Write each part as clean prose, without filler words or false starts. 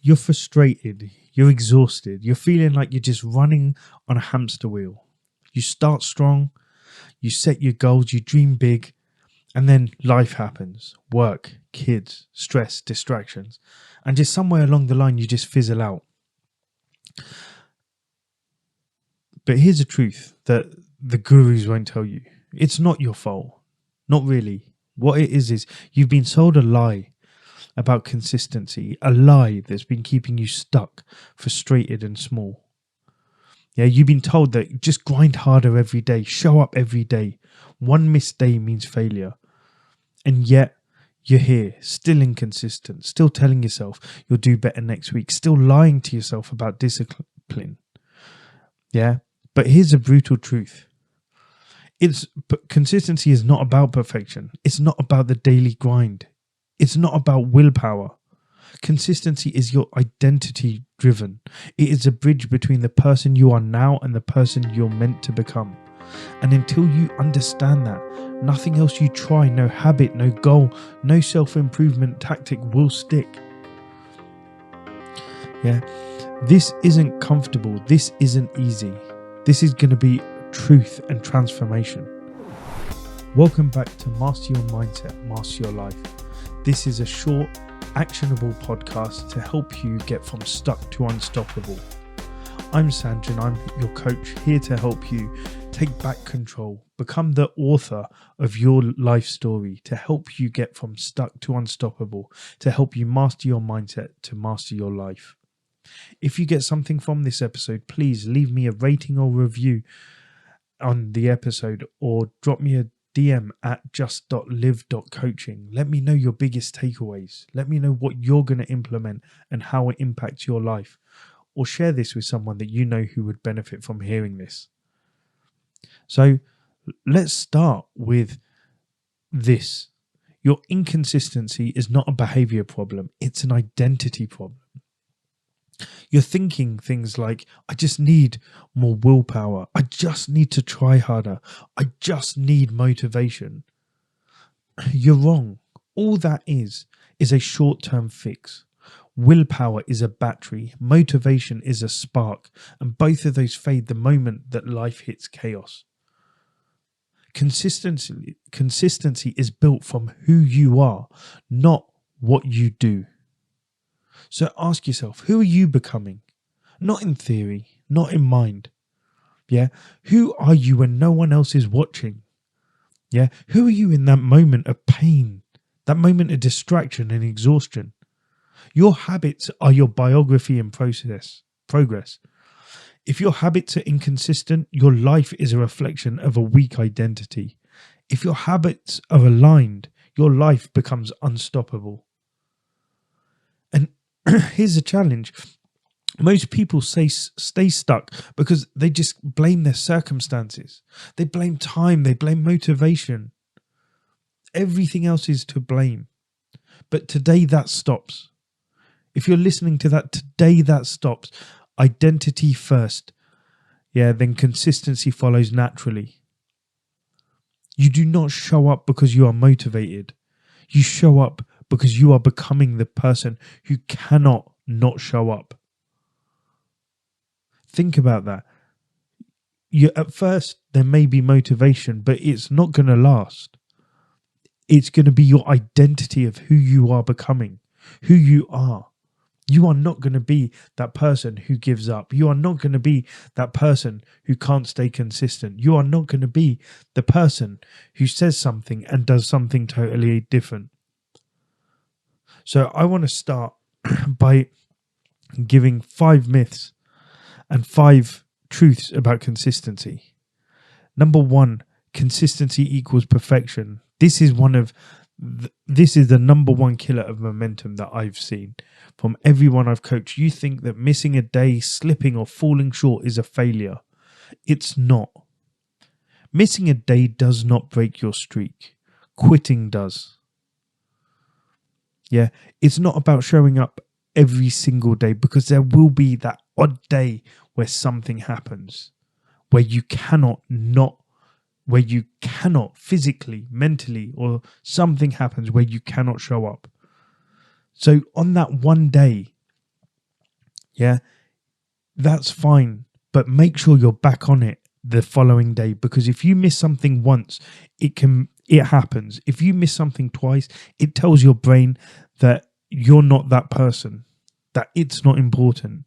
You're frustrated, you're exhausted, you're feeling like you're just running on a hamster wheel. You start strong, you set your goals, you dream big, and then life happens. Work, kids, stress, distractions. And just somewhere along the line, you just fizzle out. But here's the truth that the gurus won't tell you. It's not your fault. Not really. What it is you've been sold a lie about consistency, a lie that's been keeping you stuck, frustrated and small. Yeah, you've been told that just grind harder every day, show up every day. One missed day means failure. And yet you're here, still inconsistent, still telling yourself you'll do better next week, still lying to yourself about discipline. Yeah, but here's a brutal truth. Consistency is not about perfection. It's not about the daily grind. It's not about willpower. Consistency is your identity driven. It is a bridge between the person you are now and the person you're meant to become. And until you understand that, nothing else you try, no habit, no goal, no self-improvement tactic will stick. Yeah, this isn't comfortable. This isn't easy. This is going to be truth and transformation. Welcome back to Master Your Mindset, Master Your Life. This is a short, actionable podcast to help you get from stuck to unstoppable. I'm Sanjan, I'm your coach, here to help you take back control, become the author of your life story, to help you get from stuck to unstoppable, to help you master your mindset, to master your life. If you get something from this episode, please leave me a rating or review on the episode or drop me a DM at just.live.coaching. Let me know your biggest takeaways. Let me know what you're going to implement and how it impacts your life. Or share this with someone that you know who would benefit from hearing this. So let's start with this. Your inconsistency is not a behavior problem. It's an identity problem. You're thinking things like, I just need more willpower. I just need to try harder. I just need motivation. You're wrong. All that is a short-term fix. Willpower is a battery. Motivation is a spark. And both of those fade the moment that life hits chaos. Consistency is built from who you are, not what you do. So ask yourself, who are you becoming? Not in theory, not in mind. Yeah. Who are you when no one else is watching? Yeah. Who are you in that moment of pain, that moment of distraction and exhaustion? Your habits are your biography and progress. If your habits are inconsistent, your life is a reflection of a weak identity. If your habits are aligned, your life becomes unstoppable. And here's the challenge. Most people stay stuck because they just blame their circumstances. They blame time. They blame motivation. Everything else is to blame. But today that stops. If you're listening to that, today that stops. Identity first. Yeah, then consistency follows naturally. You do not show up because you are motivated. You show up because you are becoming the person who cannot not show up. Think about that. At first, there may be motivation, but it's not going to last. It's going to be your identity of who you are becoming, who you are. You are not going to be that person who gives up. You are not going to be that person who can't stay consistent. You are not going to be the person who says something and does something totally different. So I want to start by giving 5 myths and 5 truths about consistency. Number 1, consistency equals perfection. This is the number 1 killer of momentum that I've seen from everyone I've coached. You think that missing a day, slipping or falling short is a failure. It's not. Missing a day does not break your streak. Quitting does. Yeah, it's not about showing up every single day, because there will be that odd day where something happens, where you cannot physically, mentally, or something happens where you cannot show up. So on that one day, Yeah, that's fine. But make sure you're back on it the following day, because if you miss something once, it happens. If you miss something twice, it tells your brain that you're not that person, that it's not important.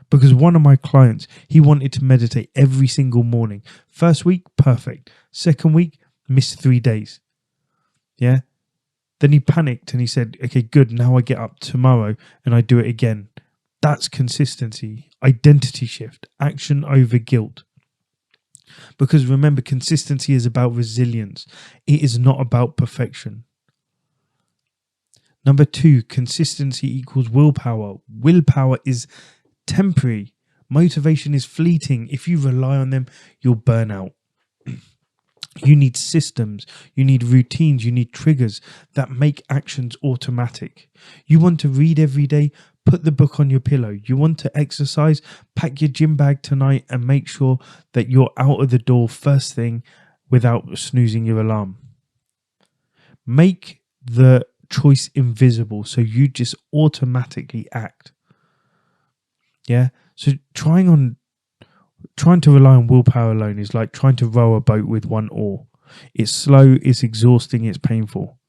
Because one of my clients, he wanted to meditate every single morning. First week, perfect. Second week, missed 3 days. Yeah. Then he panicked and he said, okay, good. Now I get up tomorrow and I do it again. That's consistency, identity shift, action over guilt. Because remember, consistency is about resilience. It is not about perfection. Number 2, consistency equals willpower. Willpower is temporary. Motivation is fleeting. If you rely on them, you'll burn out. You need systems, you need routines, you need triggers that make actions automatic. You want to read every day, put the book on your pillow. You want to exercise, pack your gym bag tonight and make sure that you're out of the door first thing without snoozing your alarm. Make the choice invisible so you just automatically act. Yeah, so trying to rely on willpower alone is like trying to row a boat with one oar. It's slow, it's exhausting, it's painful.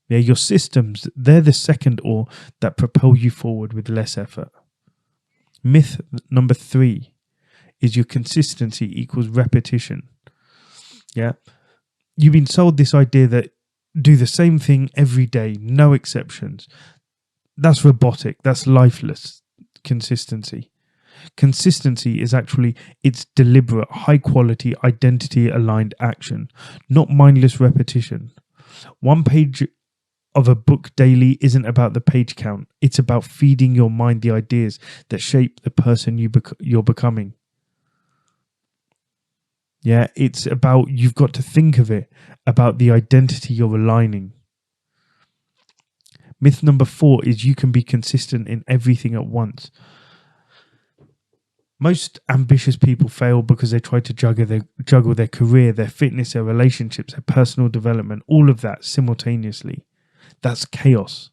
Yeah, your systems, they're the second oar that propel you forward with less effort. Myth number 3 is your consistency equals repetition. Yeah, you've been sold this idea that do the same thing every day, no exceptions. That's robotic, that's lifeless consistency. Consistency is actually its deliberate, high quality, identity aligned action, not mindless repetition. One page of a book daily isn't about the page count. It's about feeding your mind the ideas that shape the person you're becoming. Yeah, it's about, you've got to think of it, about the identity you're aligning. Myth number 4 is you can be consistent in everything at once. Most ambitious people fail because they try to juggle their career, their fitness, their relationships, their personal development, all of that simultaneously. That's chaos.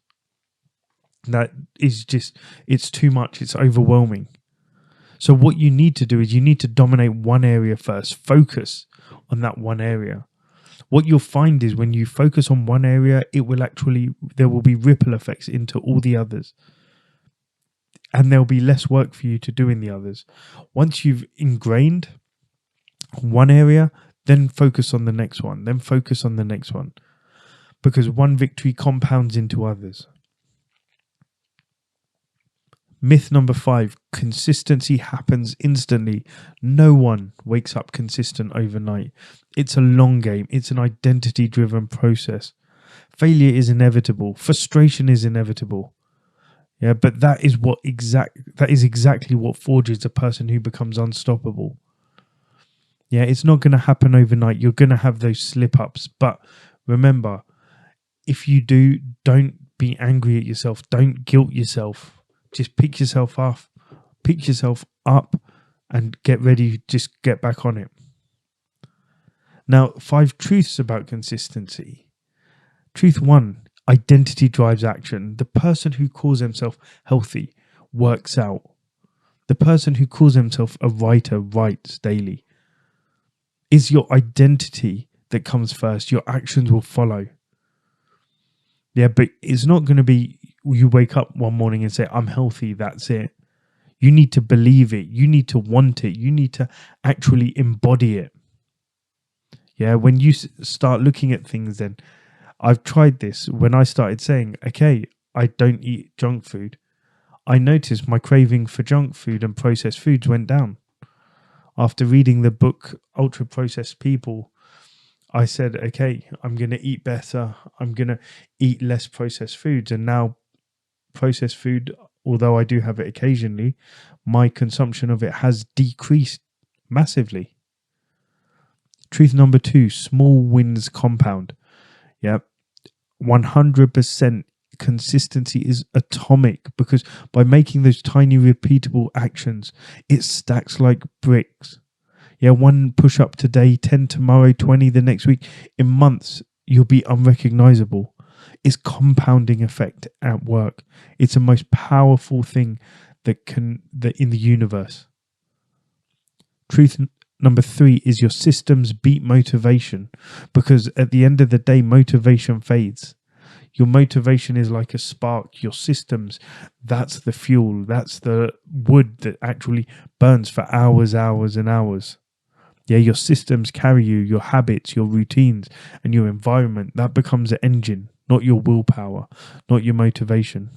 That is just, it's too much, it's overwhelming. So what you need to do is you need to dominate one area first, focus on that one area. What you'll find is when you focus on one area, there will be ripple effects into all the others. And there'll be less work for you to do in the others. Once you've ingrained one area, then focus on the next one, then focus on the next one. Because one victory compounds into others. Myth number 5, consistency happens instantly. No one wakes up consistent overnight. It's a long game. It's an identity-driven process. Failure is inevitable. Frustration is inevitable. Yeah, but that is exactly what forges a person who becomes unstoppable. Yeah, it's not going to happen overnight. You're going to have those slip-ups. But remember, if you do, don't be angry at yourself. Don't guilt yourself. Just pick yourself up and get ready. Just get back on it. Now, 5 truths about consistency. Truth 1. Identity drives action. The person who calls himself healthy works out. The person who calls himself a writer writes daily. It's your identity that comes first. Your actions will follow. Yeah, but it's not going to be you wake up one morning and say, I'm healthy, that's it. You need to believe it. You need to want it. You need to actually embody it. Yeah, when you start looking at things then, I've tried this. When I started saying, okay, I don't eat junk food, I noticed my craving for junk food and processed foods went down. After reading the book Ultra Processed People, I said, okay, I'm going to eat better. I'm going to eat less processed foods. And now processed food, although I do have it occasionally, my consumption of it has decreased massively. Truth number 2, small wins compound. Yeah, 100% consistency is atomic, because by making those tiny repeatable actions, it stacks like bricks. Yeah, 1 push-up today, 10 tomorrow, 20 the next week. In months, you'll be unrecognizable. It's compounding effect at work. It's the most powerful thing that in the universe. Truth number 3 is your systems beat motivation, because at the end of the day, motivation fades. Your motivation is like a spark. Your systems, that's the fuel. That's the wood that actually burns for hours and hours. Yeah, your systems carry you, your habits, your routines, and your environment. That becomes the engine, not your willpower, not your motivation.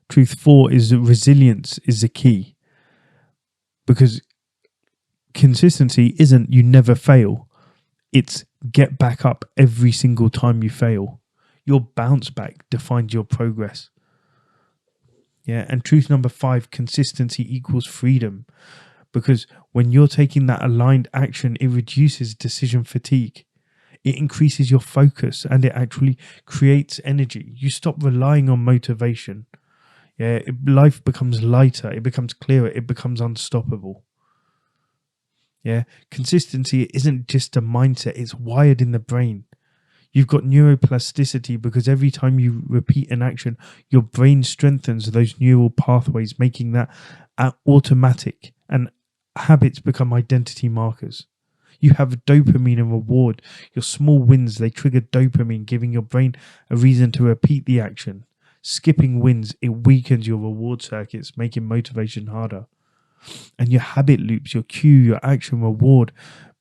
Truth 4 is that resilience is the key, because consistency isn't you never fail. It's get back up every single time you fail. Your bounce back defines your progress. Yeah, and truth number 5, consistency equals freedom. Because when you're taking that aligned action, it reduces decision fatigue. It increases your focus and it actually creates energy. You stop relying on motivation. Yeah, life becomes lighter, it becomes clearer, it becomes unstoppable. Yeah, consistency isn't just a mindset, it's wired in the brain. You've got neuroplasticity because every time you repeat an action, your brain strengthens those neural pathways, making that automatic, and habits become identity markers. You have dopamine and reward. Your small wins, they trigger dopamine, giving your brain a reason to repeat the action. Skipping wins, it weakens your reward circuits, making motivation harder. And your habit loops, your cue, your action, reward,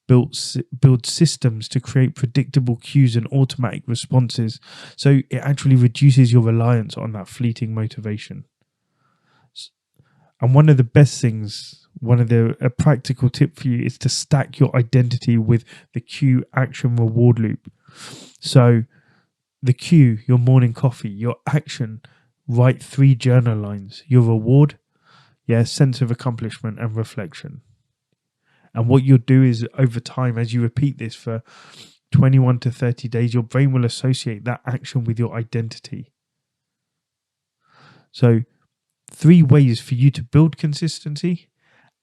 build systems to create predictable cues and automatic responses. So it actually reduces your reliance on that fleeting motivation. And one of the best things, a practical tip for you is to stack your identity with the cue, action, reward loop. So the cue, your morning coffee, your action, write 3 journal lines, your reward, sense of accomplishment and reflection. And what you'll do is over time, as you repeat this for 21 to 30 days, your brain will associate that action with your identity. So 3 ways for you to build consistency: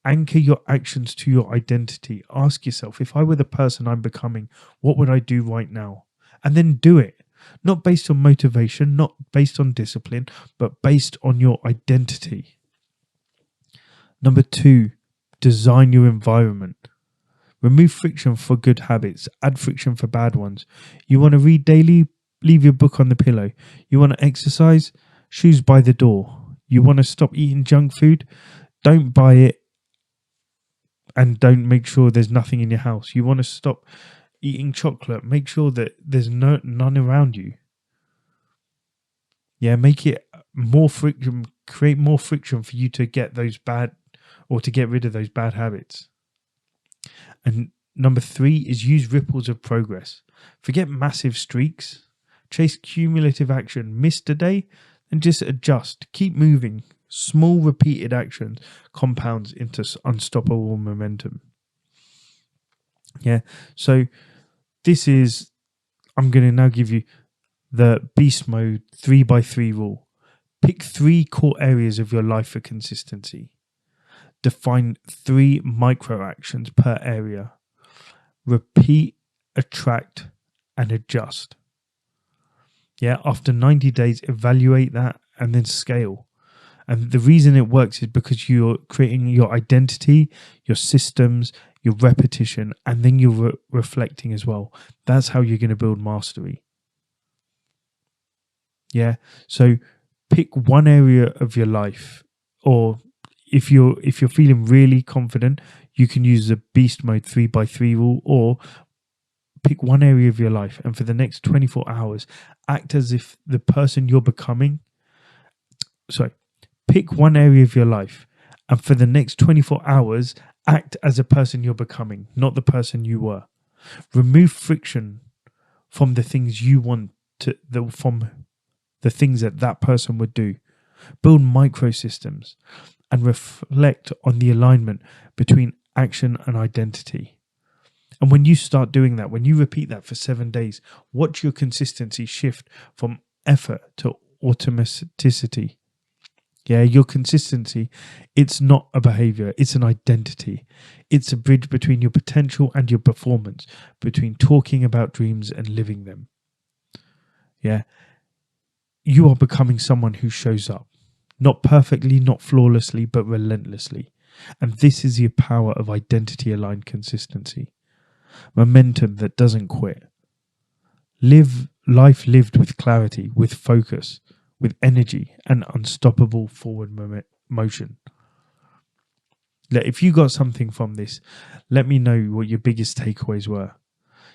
anchor your actions to your identity. Ask yourself, if I were the person I'm becoming, what would I do right now? And then do it. Not based on motivation, not based on discipline, but based on your identity. Number 2, design your environment. Remove friction for good habits, add friction for bad ones. You want to read daily? Leave your book on the pillow. You want to exercise? Shoes by the door. You want to stop eating junk food? Don't buy it and don't make sure there's nothing in your house. You want to stop eating chocolate? Make sure that there's none around you. Yeah, make it more friction, create more friction for you to get those bad, or to get rid of those bad habits. And number 3 is use ripples of progress. Forget massive streaks. Chase cumulative action. Missed a day, and just adjust. Keep moving. Small repeated actions compounds into unstoppable momentum. Yeah, so I'm going to now give you the beast mode 3x3 rule. Pick 3 core areas of your life for consistency. Define 3 micro actions per area. Repeat, attract, and adjust. Yeah, after 90 days, evaluate that and then scale. And the reason it works is because you're creating your identity, your systems, your repetition, and then you're reflecting as well. That's how you're going to build mastery. Yeah, so pick one area of your life, or if you're feeling really confident, you can use the beast mode 3x3 rule, or pick one area of your life and for the next 24 hours, act as if the person you're becoming. Pick one area of your life and for the next 24 hours, act as a person you're becoming, not the person you were. Remove friction from the things you want from the things that person would do. Build microsystems and reflect on the alignment between action and identity. And when you start doing that, when you repeat that for 7 days, watch your consistency shift from effort to automaticity. Yeah, your consistency, it's not a behavior, it's an identity. It's a bridge between your potential and your performance, between talking about dreams and living them. Yeah, you are becoming someone who shows up. Not perfectly, not flawlessly, but relentlessly. And this is the power of identity-aligned consistency. Momentum that doesn't quit. Live life lived with clarity, with focus, with energy, and unstoppable forward motion. If you got something from this, let me know what your biggest takeaways were.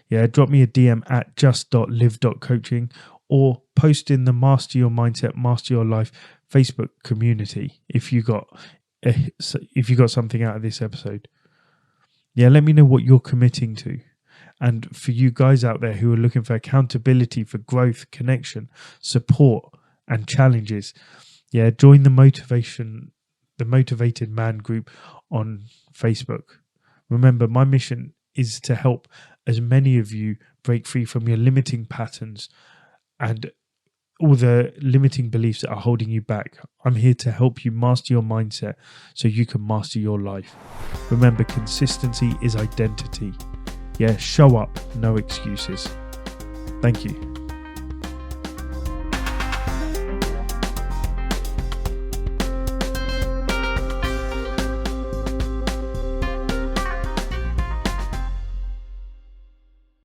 Yeah, drop me a DM at just.live.coaching or post in the Master Your Mindset, Master Your Life Facebook community if you got something out of this episode. Yeah, let me know what you're committing to. And for you guys out there who are looking for accountability, for growth, connection, support, and challenges, yeah, join the Motivated Man group on Facebook. Remember, my mission is to help as many of you break free from your limiting patterns and all the limiting beliefs that are holding you back. I'm here to help you master your mindset so you can master your life. Remember, consistency is identity. Yeah, show up, no excuses. Thank you.